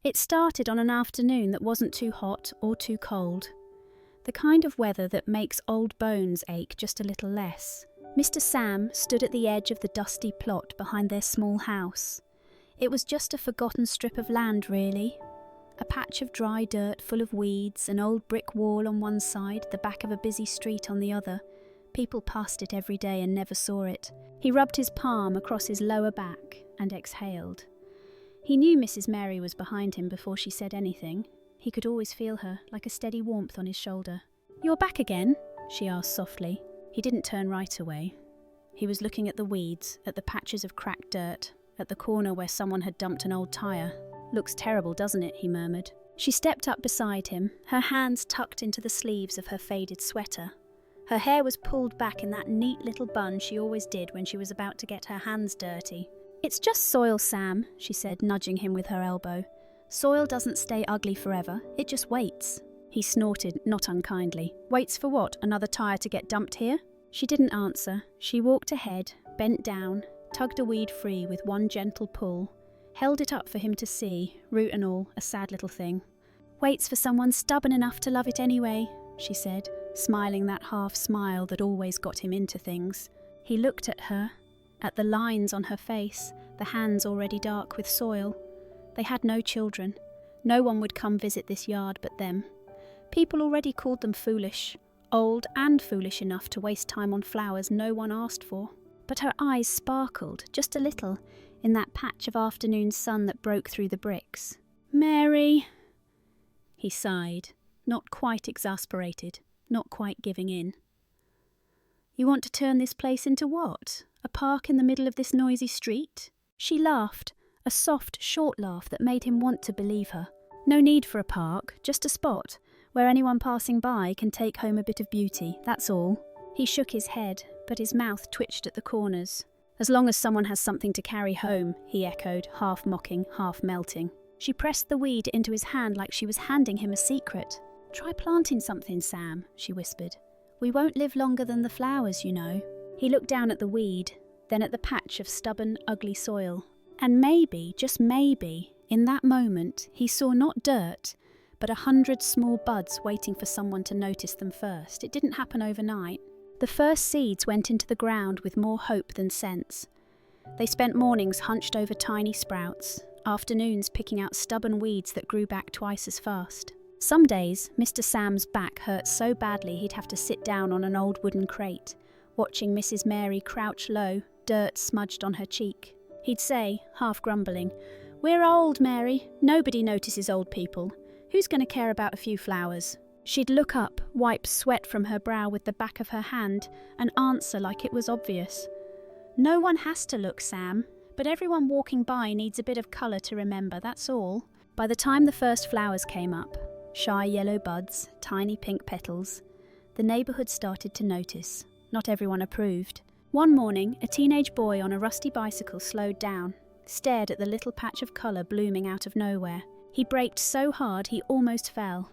It started on an afternoon that wasn't too hot or too cold. The kind of weather that makes old bones ache just a little less. Mr. Sam stood at the edge of the dusty plot behind their small house. It was just a forgotten strip of land, really. A patch of dry dirt full of weeds, an old brick wall on one side, the back of a busy street on the other. People passed it every day and never saw it. He rubbed his palm across his lower back and exhaled. He knew Mrs. Mary was behind him before she said anything. He could always feel her, like a steady warmth on his shoulder. "You're back again?" she asked softly. He didn't turn right away. He was looking at the weeds, at the patches of cracked dirt, at the corner where someone had dumped an old tyre. "Looks terrible, doesn't it?" he murmured. She stepped up beside him, her hands tucked into the sleeves of her faded sweater. Her hair was pulled back in that neat little bun she always did when she was about to get her hands dirty. "It's just soil, Sam," she said, nudging him with her elbow. "Soil doesn't stay ugly forever, it just waits." He snorted, not unkindly. "Waits for what, another tyre to get dumped here?" She didn't answer. She walked ahead, bent down, tugged a weed free with one gentle pull, held it up for him to see, root and all, a sad little thing. "Waits for someone stubborn enough to love it anyway," she said, smiling that half smile that always got him into things. He looked at her, at the lines on her face, the hands already dark with soil. They had no children. No one would come visit this yard but them. People already called them foolish, old and foolish enough to waste time on flowers no one asked for. But her eyes sparkled, just a little, in that patch of afternoon sun that broke through the bricks. "Mary!" He sighed, not quite exasperated, not quite giving in. "You want to turn this place into what? A park in the middle of this noisy street?" She laughed, a soft, short laugh that made him want to believe her. "No need for a park, just a spot where anyone passing by can take home a bit of beauty, that's all." He shook his head, but his mouth twitched at the corners. "As long as someone has something to carry home," he echoed, half mocking, half melting. She pressed the weed into his hand like she was handing him a secret. "Try planting something, Sam," she whispered. "We won't live longer than the flowers, you know." He looked down at the weed, then at the patch of stubborn, ugly soil. And maybe, just maybe, in that moment, he saw not dirt, but 100 small buds waiting for someone to notice them first. It didn't happen overnight. The first seeds went into the ground with more hope than sense. They spent mornings hunched over tiny sprouts, afternoons picking out stubborn weeds that grew back twice as fast. Some days, Mr. Sam's back hurt so badly he'd have to sit down on an old wooden crate, watching Mrs. Mary crouch low, dirt smudged on her cheek. He'd say, half grumbling, "We're old, Mary. Nobody notices old people. Who's going to care about a few flowers?" She'd look up, wipe sweat from her brow with the back of her hand, and answer like it was obvious. "No one has to look, Sam, but everyone walking by needs a bit of colour to remember, that's all." By the time the first flowers came up, shy yellow buds, tiny pink petals, the neighbourhood started to notice. Not everyone approved. One morning, a teenage boy on a rusty bicycle slowed down, stared at the little patch of colour blooming out of nowhere. He braked so hard he almost fell.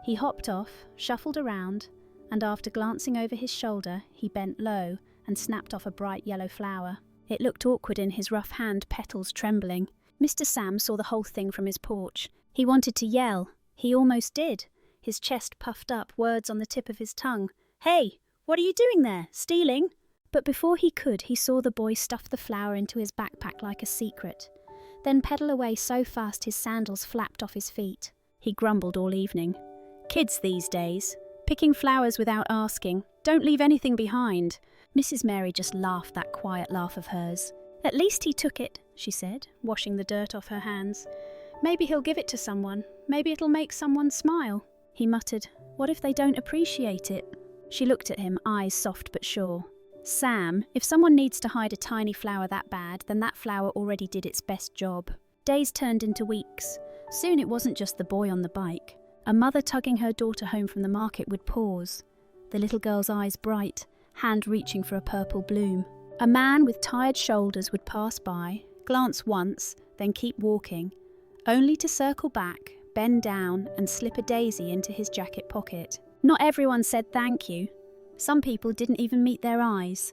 He hopped off, shuffled around, and after glancing over his shoulder, he bent low and snapped off a bright yellow flower. It looked awkward in his rough hand, petals trembling. Mr. Sam saw the whole thing from his porch. He wanted to yell. He almost did, his chest puffed up, words on the tip of his tongue. "Hey, what are you doing there? Stealing?" But before he could, he saw the boy stuff the flower into his backpack like a secret, then pedal away so fast his sandals flapped off his feet. He grumbled all evening. "Kids these days, picking flowers without asking, don't leave anything behind." Mrs. Mary just laughed that quiet laugh of hers. "At least he took it," she said, washing the dirt off her hands. "Maybe he'll give it to someone. Maybe it'll make someone smile." He muttered, "What if they don't appreciate it?" She looked at him, eyes soft but sure. "Sam, if someone needs to hide a tiny flower that bad, then that flower already did its best job." Days turned into weeks. Soon it wasn't just the boy on the bike. A mother tugging her daughter home from the market would pause, the little girl's eyes bright, hand reaching for a purple bloom. A man with tired shoulders would pass by, glance once, then keep walking, only to circle back, bend down, and slip a daisy into his jacket pocket. Not everyone said thank you. Some people didn't even meet their eyes.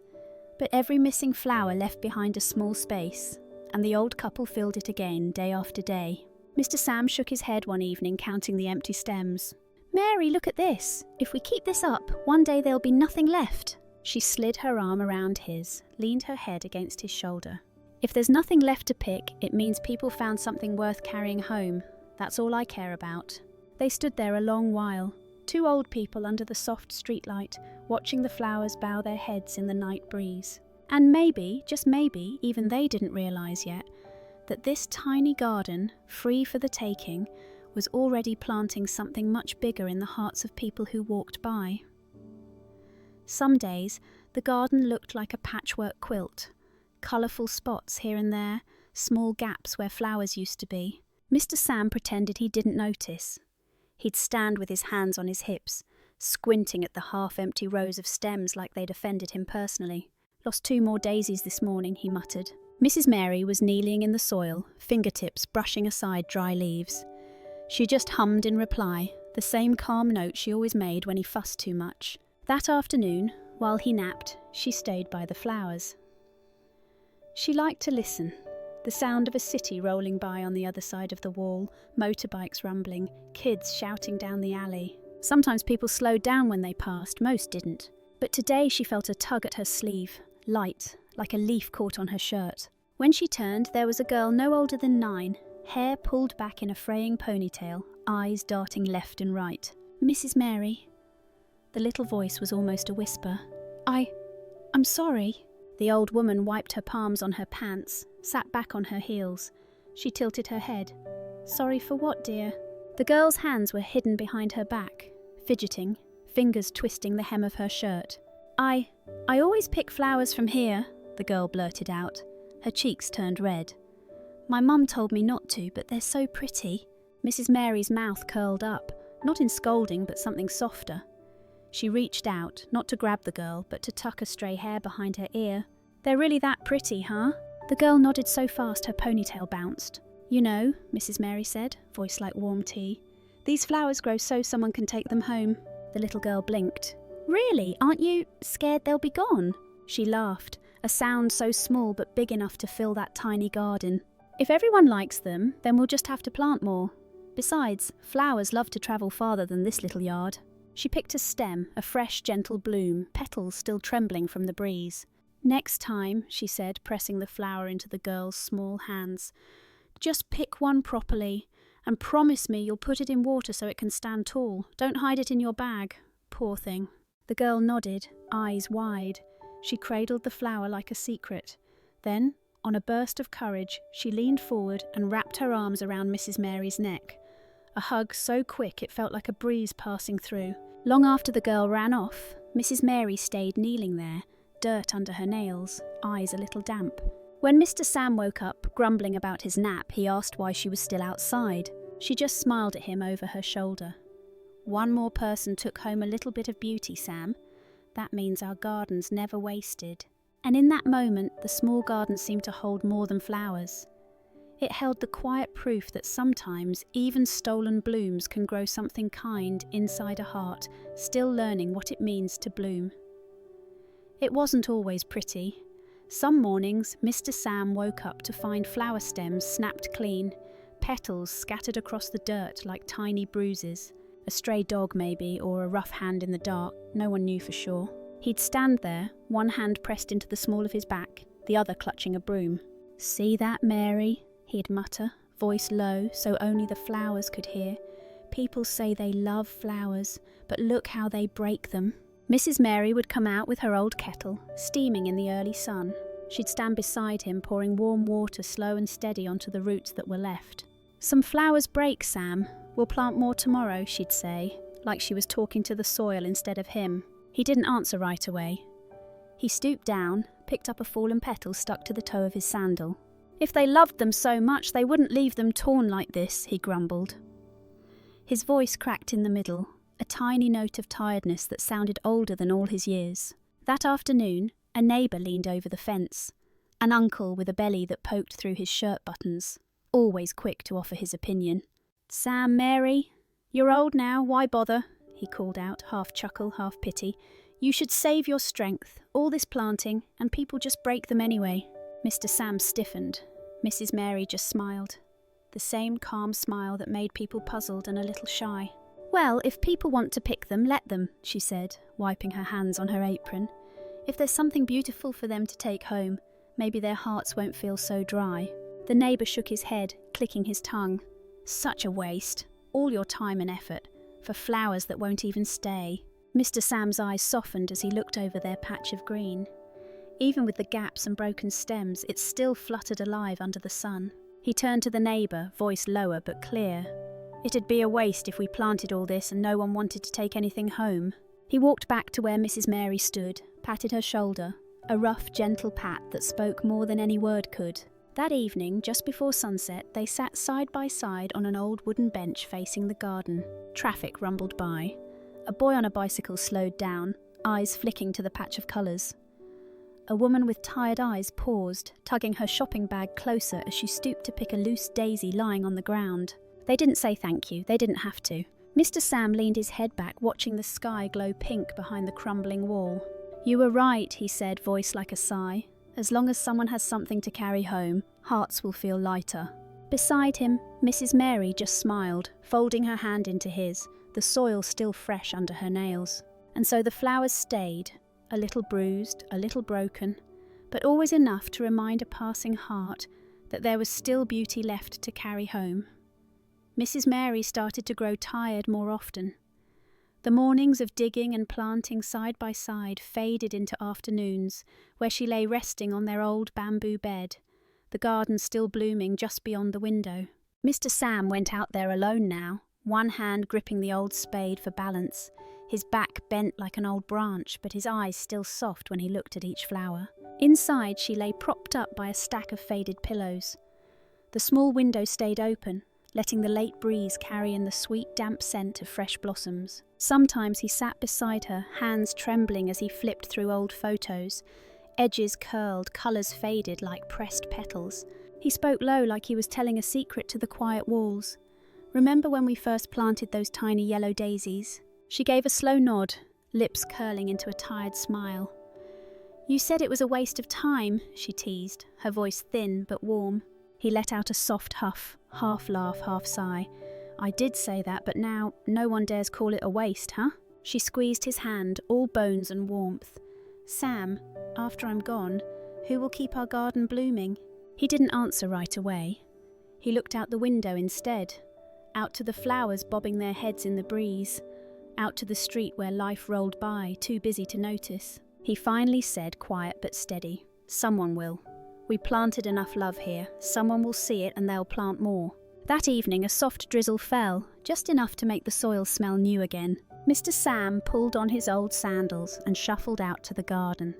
But every missing flower left behind a small space, and the old couple filled it again day after day. Mr. Sam shook his head one evening, counting the empty stems. "Mary, look at this. If we keep this up, one day there'll be nothing left." She slid her arm around his, leaned her head against his shoulder. "If there's nothing left to pick, it means people found something worth carrying home. That's all I care about." They stood there a long while, two old people under the soft streetlight, watching the flowers bow their heads in the night breeze. And maybe, just maybe, even they didn't realise yet that this tiny garden, free for the taking, was already planting something much bigger in the hearts of people who walked by. Some days, the garden looked like a patchwork quilt, colourful spots here and there, small gaps where flowers used to be. Mr. Sam pretended he didn't notice. He'd stand with his hands on his hips, squinting at the half-empty rows of stems like they'd offended him personally. "Lost 2 more daisies this morning," he muttered. Mrs. Mary was kneeling in the soil, fingertips brushing aside dry leaves. She just hummed in reply, the same calm note she always made when he fussed too much. That afternoon, while he napped, she stayed by the flowers. She liked to listen. The sound of a city rolling by on the other side of the wall, motorbikes rumbling, kids shouting down the alley. Sometimes people slowed down when they passed, most didn't. But today she felt a tug at her sleeve, light, like a leaf caught on her shirt. When she turned, there was a girl no older than 9, hair pulled back in a fraying ponytail, eyes darting left and right. "Mrs. Mary." The little voice was almost a whisper. I'm sorry." The old woman wiped her palms on her pants, sat back on her heels. She tilted her head. "Sorry for what, dear?" The girl's hands were hidden behind her back, fidgeting, fingers twisting the hem of her shirt. I always pick flowers from here," the girl blurted out. Her cheeks turned red. "My mum told me not to, but they're so pretty." Mrs. Mary's mouth curled up, not in scolding, but something softer. She reached out, not to grab the girl, but to tuck a stray hair behind her ear. "They're really that pretty, huh?" The girl nodded so fast her ponytail bounced. "You know," Mrs. Mary said, voice like warm tea, "these flowers grow so someone can take them home." The little girl blinked. "Really? Aren't you scared they'll be gone?" She laughed, a sound so small but big enough to fill that tiny garden. "If everyone likes them, then we'll just have to plant more. Besides, flowers love to travel farther than this little yard." She picked a stem, a fresh, gentle bloom, petals still trembling from the breeze. "Next time," she said, pressing the flower into the girl's small hands, "just pick one properly, and promise me you'll put it in water so it can stand tall. Don't hide it in your bag. Poor thing." The girl nodded, eyes wide. She cradled the flower like a secret. Then, on a burst of courage, she leaned forward and wrapped her arms around Mrs. Mary's neck. A hug so quick it felt like a breeze passing through. Long after the girl ran off, Mrs. Mary stayed kneeling there, dirt under her nails, eyes a little damp. When Mr. Sam woke up, grumbling about his nap, he asked why she was still outside. She just smiled at him over her shoulder. "One more person took home a little bit of beauty, Sam. That means our garden's never wasted." And in that moment, the small garden seemed to hold more than flowers. It held the quiet proof that sometimes even stolen blooms can grow something kind inside a heart, still learning what it means to bloom. It wasn't always pretty. Some mornings, Mr. Sam woke up to find flower stems snapped clean, petals scattered across the dirt like tiny bruises. A stray dog maybe, or a rough hand in the dark, no one knew for sure. He'd stand there, one hand pressed into the small of his back, the other clutching a broom. "See that, Mary?" he'd mutter, voice low so only the flowers could hear. "People say they love flowers, but look how they break them." Mrs. Mary would come out with her old kettle, steaming in the early sun. She'd stand beside him, pouring warm water slow and steady onto the roots that were left. "Some flowers break, Sam. We'll plant more tomorrow," she'd say, like she was talking to the soil instead of him. He didn't answer right away. He stooped down, picked up a fallen petal stuck to the toe of his sandal. "If they loved them so much, they wouldn't leave them torn like this," he grumbled. His voice cracked in the middle, a tiny note of tiredness that sounded older than all his years. That afternoon, a neighbour leaned over the fence, an uncle with a belly that poked through his shirt buttons, always quick to offer his opinion. "Sam, Mary, you're old now, why bother?" he called out, half chuckle, half pity. "You should save your strength, all this planting, and people just break them anyway." Mr. Sam stiffened. Mrs. Mary just smiled. the same calm smile that made people puzzled and a little shy. "Well, if people want to pick them, let them," she said, wiping her hands on her apron. "If there's something beautiful for them to take home, maybe their hearts won't feel so dry." The neighbour shook his head, clicking his tongue. "Such a waste. All your time and effort, for flowers that won't even stay." Mr. Sam's eyes softened as he looked over their patch of green. Even with the gaps and broken stems, it still fluttered alive under the sun. He turned to the neighbour, voice lower but clear. "It'd be a waste if we planted all this and no one wanted to take anything home." He walked back to where Mrs. Mary stood, patted her shoulder, a rough, gentle pat that spoke more than any word could. That evening, just before sunset, they sat side by side on an old wooden bench facing the garden. Traffic rumbled by. A boy on a bicycle slowed down, eyes flicking to the patch of colours. A woman with tired eyes paused, tugging her shopping bag closer as she stooped to pick a loose daisy lying on the ground. They didn't say thank you, they didn't have to. Mr. Sam leaned his head back, watching the sky glow pink behind the crumbling wall. "You were right," he said, voice like a sigh. "As long as someone has something to carry home, hearts will feel lighter." Beside him, Mrs. Mary just smiled, folding her hand into his, the soil still fresh under her nails. And so the flowers stayed, a little bruised, a little broken, but always enough to remind a passing heart that there was still beauty left to carry home. Mrs. Mary started to grow tired more often. The mornings of digging and planting side by side faded into afternoons, where she lay resting on their old bamboo bed, the garden still blooming just beyond the window. Mr. Sam went out there alone now, one hand gripping the old spade for balance, his back bent like an old branch, but his eyes still soft when he looked at each flower. Inside, she lay propped up by a stack of faded pillows. The small window stayed open, letting the late breeze carry in the sweet, damp scent of fresh blossoms. Sometimes he sat beside her, hands trembling as he flipped through old photos, edges curled, colours faded like pressed petals. He spoke low like he was telling a secret to the quiet walls. "Remember when we first planted those tiny yellow daisies?" She gave a slow nod, lips curling into a tired smile. "You said it was a waste of time," she teased, her voice thin but warm. He let out a soft huff, half laugh, half sigh. "I did say that, but now no one dares call it a waste, huh?" She squeezed his hand, all bones and warmth. "Sam, after I'm gone, who will keep our garden blooming?" He didn't answer right away. He looked out the window instead, out to the flowers bobbing their heads in the breeze, out to the street where life rolled by, too busy to notice. He finally said, quiet but steady, "Someone will. We planted enough love here. Someone will see it and they'll plant more." That evening a soft drizzle fell, just enough to make the soil smell new again. Mr. Sam pulled on his old sandals and shuffled out to the garden.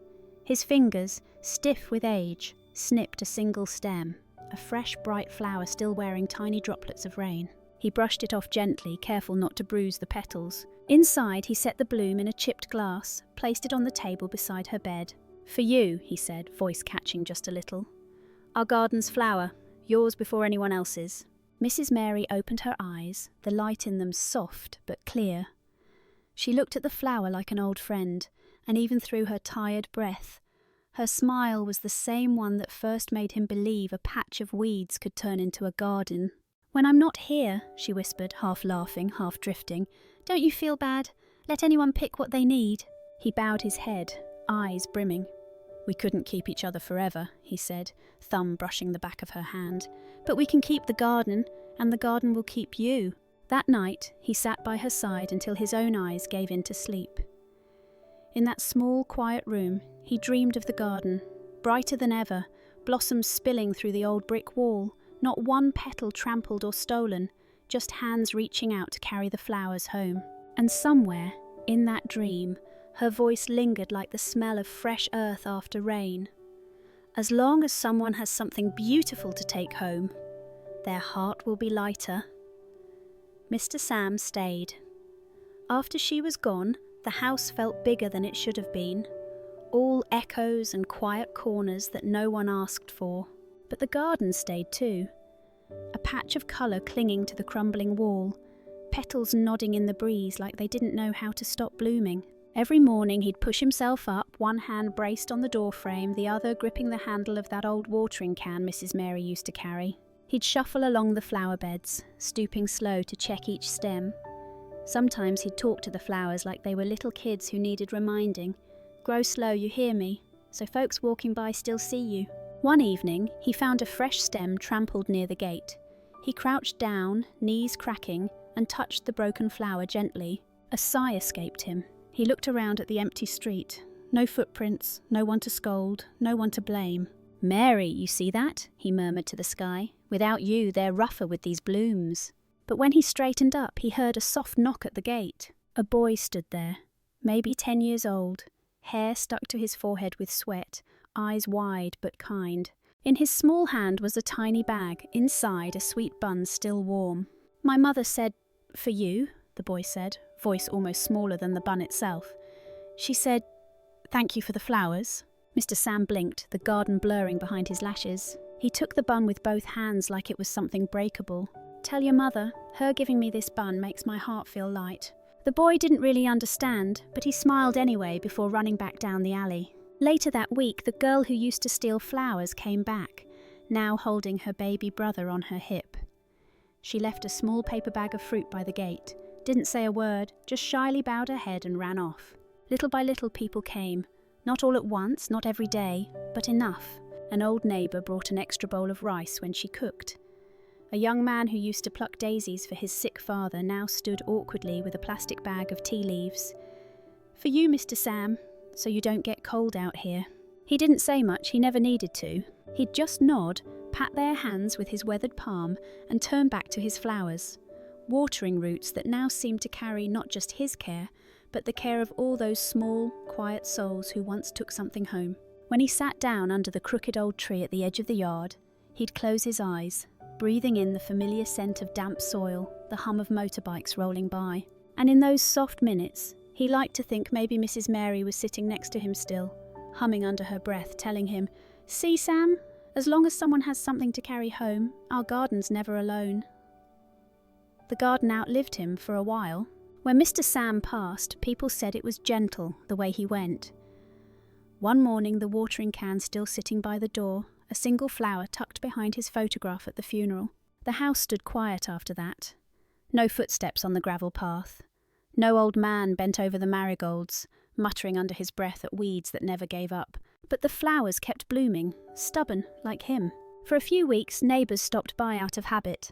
His fingers, stiff with age, snipped a single stem, a fresh bright flower still wearing tiny droplets of rain. He brushed it off gently, careful not to bruise the petals. Inside, he set the bloom in a chipped glass, placed it on the table beside her bed. "For you," he said, voice catching just a little. "Our garden's flower, yours before anyone else's." Mrs. Mary opened her eyes, the light in them soft but clear. She looked at the flower like an old friend, and even through her tired breath, her smile was the same one that first made him believe a patch of weeds could turn into a garden. "When I'm not here," she whispered, half laughing, half drifting, "don't you feel bad? Let anyone pick what they need." He bowed his head, eyes brimming. "We couldn't keep each other forever," he said, thumb brushing the back of her hand. "But we can keep the garden, and the garden will keep you." That night, he sat by her side until his own eyes gave in to sleep. In that small, quiet room, he dreamed of the garden, brighter than ever, blossoms spilling through the old brick wall, not one petal trampled or stolen, just hands reaching out to carry the flowers home. And somewhere, in that dream, her voice lingered like the smell of fresh earth after rain. As long as someone has something beautiful to take home, their heart will be lighter. Mr. Sam stayed. After she was gone, the house felt bigger than it should have been, all echoes and quiet corners that no one asked for. But the garden stayed too, a patch of colour clinging to the crumbling wall, petals nodding in the breeze like they didn't know how to stop blooming. Every morning he'd push himself up, one hand braced on the doorframe, the other gripping the handle of that old watering can Mrs. Mary used to carry. He'd shuffle along the flower beds, stooping slow to check each stem. Sometimes he'd talk to the flowers like they were little kids who needed reminding. Grow slow, you hear me, so folks walking by still see you. One evening, he found a fresh stem trampled near the gate. He crouched down, knees cracking, and touched the broken flower gently. A sigh escaped him. He looked around at the empty street. No footprints, no one to scold, no one to blame. "Mary, you see that?" he murmured to the sky. "Without you, they're rougher with these blooms." But when he straightened up, he heard a soft knock at the gate. A boy stood there, maybe 10 years old, hair stuck to his forehead with sweat, eyes wide but kind. In his small hand was a tiny bag, inside a sweet bun still warm. "My mother said, for you," the boy said, voice almost smaller than the bun itself. "She said, thank you for the flowers." Mr. Sam blinked, the garden blurring behind his lashes. He took the bun with both hands like it was something breakable. "Tell your mother, her giving me this bun makes my heart feel light." The boy didn't really understand, but he smiled anyway before running back down the alley. Later that week, the girl who used to steal flowers came back, now holding her baby brother on her hip. She left a small paper bag of fruit by the gate, didn't say a word, just shyly bowed her head and ran off. Little by little people came. Not all at once, not every day, but enough. An old neighbour brought an extra bowl of rice when she cooked. A young man who used to pluck daisies for his sick father now stood awkwardly with a plastic bag of tea leaves. "For you, Mr. Sam, so you don't get cold out here." He didn't say much, he never needed to. He'd just nod, pat their hands with his weathered palm, and turn back to his flowers. Watering roots that now seemed to carry not just his care, but the care of all those small, quiet souls who once took something home. When he sat down under the crooked old tree at the edge of the yard, he'd close his eyes, breathing in the familiar scent of damp soil, the hum of motorbikes rolling by. And in those soft minutes, he liked to think maybe Mrs. Mary was sitting next to him still, humming under her breath, telling him, "See, Sam, as long as someone has something to carry home, our garden's never alone." The garden outlived him for a while. When Mr. Sam passed, people said it was gentle, the way he went. One morning, the watering can still sitting by the door, a single flower tucked behind his photograph at the funeral. The house stood quiet after that. No footsteps on the gravel path. No old man bent over the marigolds, muttering under his breath at weeds that never gave up. But the flowers kept blooming, stubborn like him. For a few weeks, neighbours stopped by out of habit.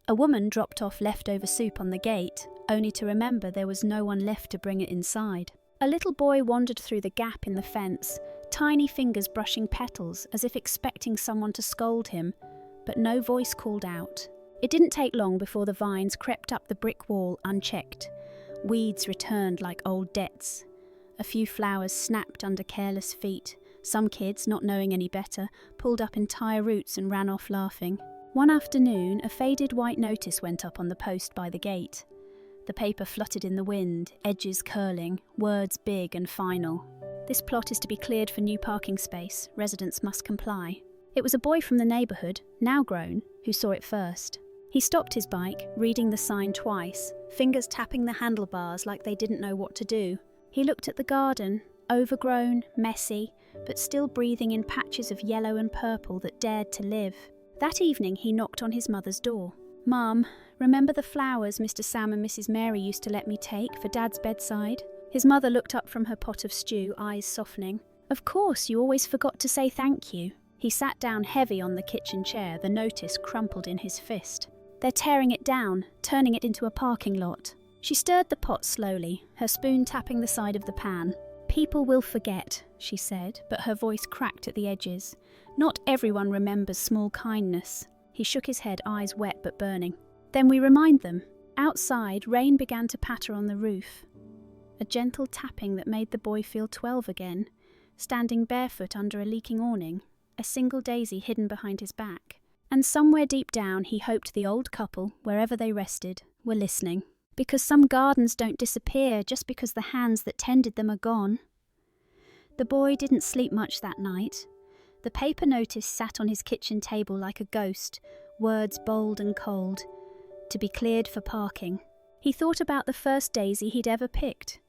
A woman dropped off leftover soup on the gate, only to remember there was no one left to bring it inside. A little boy wandered through the gap in the fence, tiny fingers brushing petals as if expecting someone to scold him, but no voice called out. It didn't take long before the vines crept up the brick wall unchecked. Weeds returned like old debts. A few flowers snapped under careless feet. Some kids, not knowing any better, pulled up entire roots and ran off laughing. One afternoon, a faded white notice went up on the post by the gate. The paper fluttered in the wind, edges curling, words big and final. "This plot is to be cleared for new parking space. Residents must comply." It was a boy from the neighbourhood, now grown, who saw it first. He stopped his bike, reading the sign twice, fingers tapping the handlebars like they didn't know what to do. He looked at the garden, overgrown, messy, but still breathing in patches of yellow and purple that dared to live. That evening he knocked on his mother's door. "Mum, remember the flowers Mr. Sam and Mrs. Mary used to let me take for Dad's bedside?" His mother looked up from her pot of stew, eyes softening. "Of course, you always forgot to say thank you." He sat down heavy on the kitchen chair, the notice crumpled in his fist. "They're tearing it down, turning it into a parking lot." She stirred the pot slowly, her spoon tapping the side of the pan. "People will forget," she said, but her voice cracked at the edges. "Not everyone remembers small kindness." He shook his head, eyes wet but burning. "Then we remind them." Outside, rain began to patter on the roof. A gentle tapping that made the boy feel 12 again, standing barefoot under a leaking awning, a single daisy hidden behind his back. And somewhere deep down he hoped the old couple, wherever they rested, were listening. Because some gardens don't disappear just because the hands that tended them are gone. The boy didn't sleep much that night. The paper notice sat on his kitchen table like a ghost, words bold and cold. To be cleared for parking. He thought about the first daisy he'd ever picked.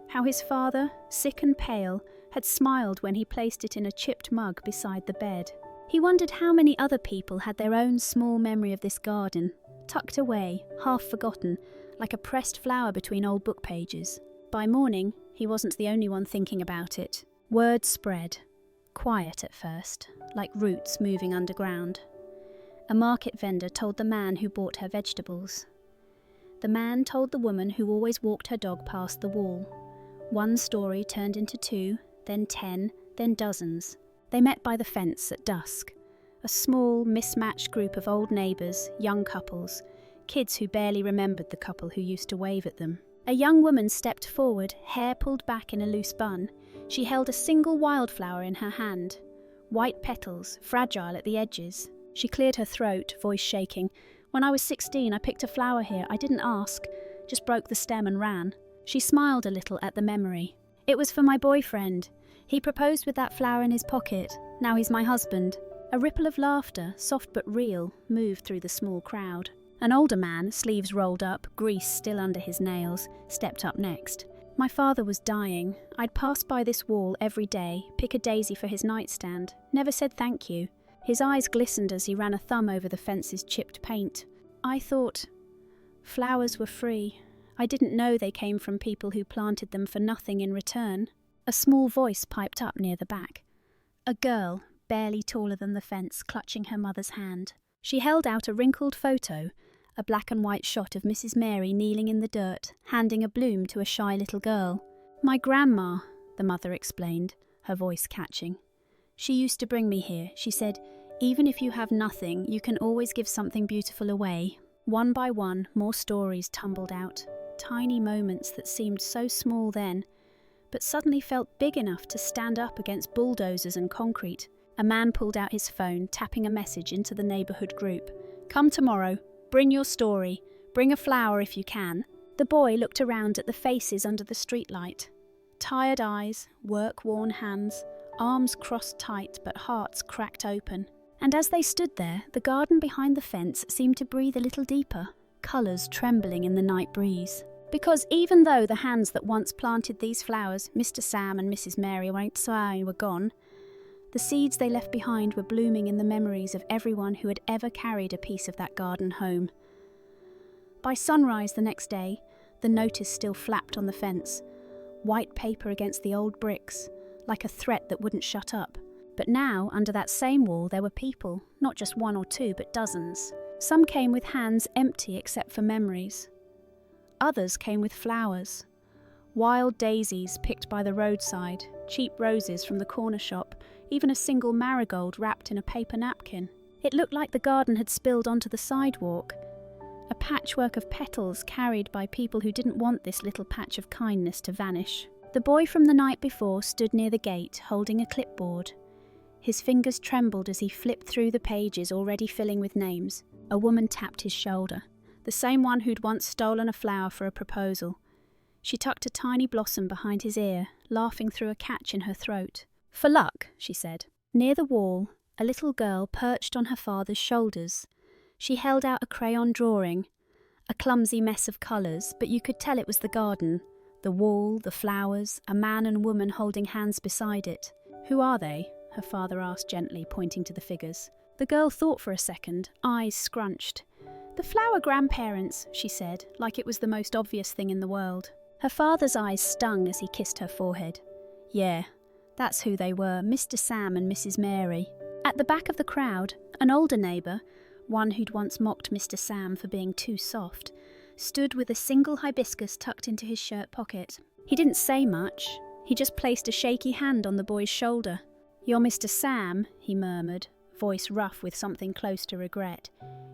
How his father, sick and pale, had smiled when he placed it in a chipped mug beside the bed. He wondered how many other people had their own small memory of this garden, tucked away, half forgotten, like a pressed flower between old book pages. By morning, he wasn't the only one thinking about it. Word spread, quiet at first, like roots moving underground. A market vendor told the man who bought her vegetables. The man told the woman who always walked her dog past the wall. One story turned into 2, then 10, then dozens. They met by the fence at dusk. A small, mismatched group of old neighbours, young couples, kids who barely remembered the couple who used to wave at them. A young woman stepped forward, hair pulled back in a loose bun. She held a single wildflower in her hand. White petals, fragile at the edges. She cleared her throat, voice shaking. "When I was 16, I picked a flower here. I didn't ask. Just broke the stem and ran." She smiled a little at the memory. "It was for my boyfriend. He proposed with that flower in his pocket. Now he's my husband." A ripple of laughter, soft but real, moved through the small crowd. An older man, sleeves rolled up, grease still under his nails, stepped up next. "My father was dying. I'd pass by this wall every day, pick a daisy for his nightstand. Never said thank you." His eyes glistened as he ran a thumb over the fence's chipped paint. "I thought flowers were free. I didn't know they came from people who planted them for nothing in return." A small voice piped up near the back. A girl, barely taller than the fence, clutching her mother's hand. She held out a wrinkled photo, a black and white shot of Mrs. Mary kneeling in the dirt, handing a bloom to a shy little girl. "My grandma," the mother explained, her voice catching. "She used to bring me here. She said, 'Even if you have nothing, you can always give something beautiful away.'" One by one, more stories tumbled out, tiny moments that seemed so small then, but suddenly felt big enough to stand up against bulldozers and concrete. A man pulled out his phone, tapping a message into the neighbourhood group. "Come tomorrow. Bring your story. Bring a flower if you can." The boy looked around at the faces under the streetlight. Tired eyes, work-worn hands, arms crossed tight but hearts cracked open. And as they stood there, the garden behind the fence seemed to breathe a little deeper, colours trembling in the night breeze. Because even though the hands that once planted these flowers, Mr. Sam and Mrs. Mary were gone, the seeds they left behind were blooming in the memories of everyone who had ever carried a piece of that garden home. By sunrise the next day, the notice still flapped on the fence, white paper against the old bricks, like a threat that wouldn't shut up. But now, under that same wall, there were people, not just 1 or 2, but dozens. Some came with hands empty except for memories. Others came with flowers. Wild daisies picked by the roadside, cheap roses from the corner shop, even a single marigold wrapped in a paper napkin. It looked like the garden had spilled onto the sidewalk, a patchwork of petals carried by people who didn't want this little patch of kindness to vanish. The boy from the night before stood near the gate, holding a clipboard. His fingers trembled as he flipped through the pages already filling with names. A woman tapped his shoulder, the same one who'd once stolen a flower for a proposal. She tucked a tiny blossom behind his ear, laughing through a catch in her throat. "For luck," she said. Near the wall, a little girl perched on her father's shoulders. She held out a crayon drawing, a clumsy mess of colours, but you could tell it was the garden, the wall, the flowers, a man and woman holding hands beside it. "Who are they?" her father asked gently, pointing to the figures. The girl thought for a second, eyes scrunched. "The flower grandparents," she said, like it was the most obvious thing in the world. Her father's eyes stung as he kissed her forehead. "Yeah, that's who they were, Mr. Sam and Mrs. Mary." At the back of the crowd, an older neighbour, one who'd once mocked Mr. Sam for being too soft, stood with a single hibiscus tucked into his shirt pocket. He didn't say much. He just placed a shaky hand on the boy's shoulder. "You're Mr. Sam," he murmured, voice rough with something close to regret.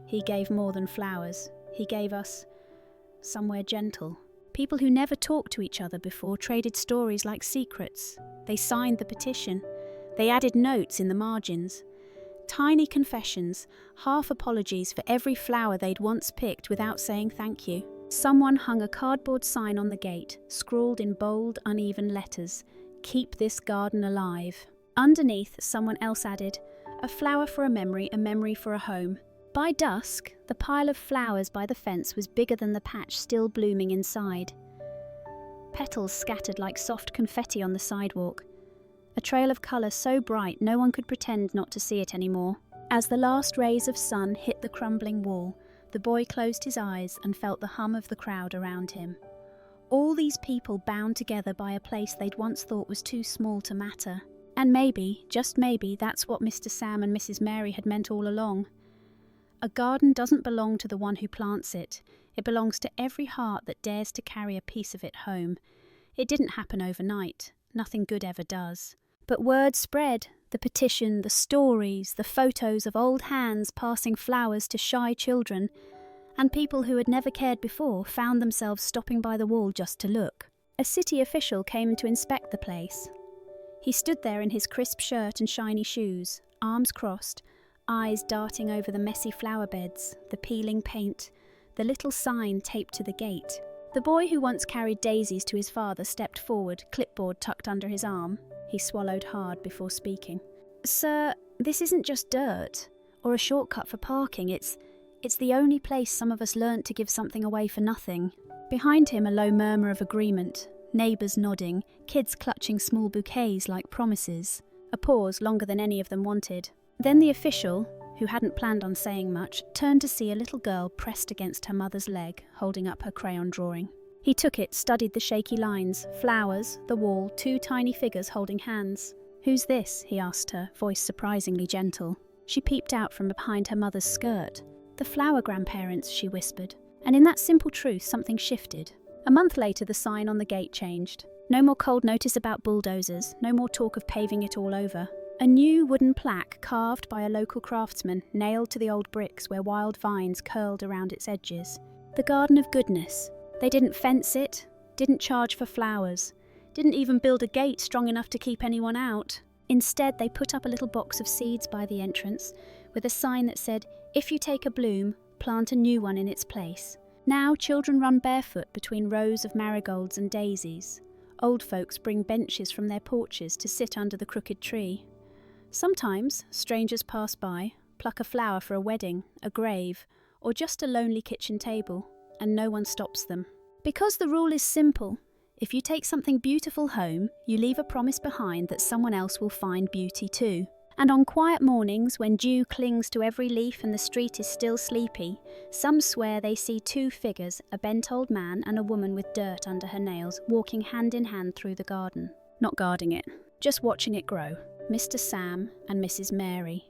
"He gave more than flowers. He gave us somewhere gentle." People who never talked to each other before traded stories like secrets. They signed the petition. They added notes in the margins. Tiny confessions, half apologies for every flower they'd once picked without saying thank you. Someone hung a cardboard sign on the gate, scrawled in bold, uneven letters, "Keep this garden alive." Underneath, someone else added, "A flower for a memory for a home." By dusk, the pile of flowers by the fence was bigger than the patch still blooming inside. Petals scattered like soft confetti on the sidewalk. a trail of colour so bright no one could pretend not to see it anymore. As the last rays of sun hit the crumbling wall, the boy closed his eyes and felt the hum of the crowd around him. All these people bound together by a place they'd once thought was too small to matter. And maybe, just maybe, that's what Mr. Sam and Mrs. Mary had meant all along. A garden doesn't belong to the one who plants it. It belongs to every heart that dares to carry a piece of it home. It didn't happen overnight. Nothing good ever does. But word spread. The petition, the stories, the photos of old hands passing flowers to shy children, and people who had never cared before found themselves stopping by the wall just to look. A city official came to inspect the place. He stood there in his crisp shirt and shiny shoes, arms crossed, eyes darting over the messy flower beds, the peeling paint, the little sign taped to the gate. The boy who once carried daisies to his father stepped forward, clipboard tucked under his arm. He swallowed hard before speaking. "Sir, this isn't just dirt, or a shortcut for parking. It's the only place some of us learnt to give something away for nothing." Behind him a low murmur of agreement, neighbours nodding, kids clutching small bouquets like promises. A pause longer than any of them wanted. Then the official, who hadn't planned on saying much, turned to see a little girl pressed against her mother's leg, holding up her crayon drawing. He took it, studied the shaky lines, flowers, the wall, two tiny figures holding hands. "Who's this?" he asked her, voice surprisingly gentle. She peeped out from behind her mother's skirt. "The flower grandparents," she whispered. And in that simple truth, something shifted. A month later, the sign on the gate changed. No more cold notice about bulldozers, no more talk of paving it all over. A new wooden plaque carved by a local craftsman, nailed to the old bricks where wild vines curled around its edges. The Garden of Goodness. They didn't fence it, didn't charge for flowers, didn't even build a gate strong enough to keep anyone out. Instead, they put up a little box of seeds by the entrance with a sign that said, "If you take a bloom, plant a new one in its place." Now children run barefoot between rows of marigolds and daisies. Old folks bring benches from their porches to sit under the crooked tree. Sometimes strangers pass by, pluck a flower for a wedding, a grave, or just a lonely kitchen table, and no one stops them. Because the rule is simple. If you take something beautiful home, you leave a promise behind that someone else will find beauty too. And on quiet mornings, when dew clings to every leaf and the street is still sleepy, some swear they see two figures, a bent old man and a woman with dirt under her nails, walking hand in hand through the garden. Not guarding it, just watching it grow. Mr. Sam and Mrs. Mary.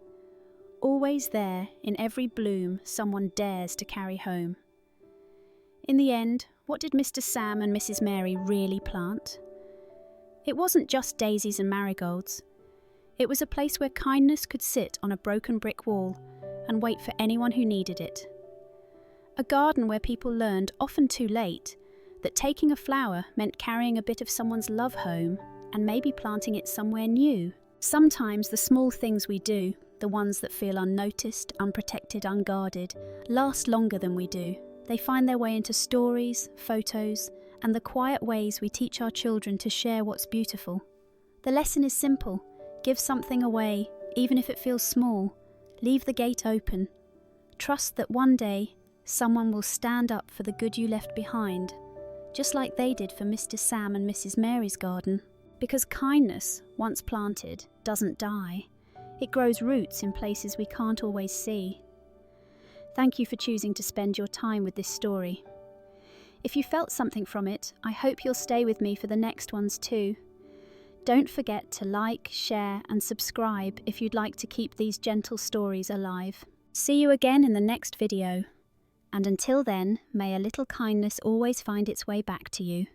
Always there, in every bloom someone dares to carry home. In the end, what did Mr. Sam and Mrs. Mary really plant? It wasn't just daisies and marigolds. It was a place where kindness could sit on a broken brick wall and wait for anyone who needed it. A garden where people learned, often too late, that taking a flower meant carrying a bit of someone's love home and maybe planting it somewhere new. Sometimes the small things we do, the ones that feel unnoticed, unprotected, unguarded, last longer than we do. They find their way into stories, photos, and the quiet ways we teach our children to share what's beautiful. The lesson is simple. Give something away, even if it feels small. Leave the gate open. Trust that one day, someone will stand up for the good you left behind, just like they did for Mr. Sam and Mrs. Mary's garden. Because kindness, once planted, doesn't die. It grows roots in places we can't always see. Thank you for choosing to spend your time with this story. If you felt something from it, I hope you'll stay with me for the next ones too. Don't forget to like, share, and subscribe if you'd like to keep these gentle stories alive. See you again in the next video. And until then, may a little kindness always find its way back to you.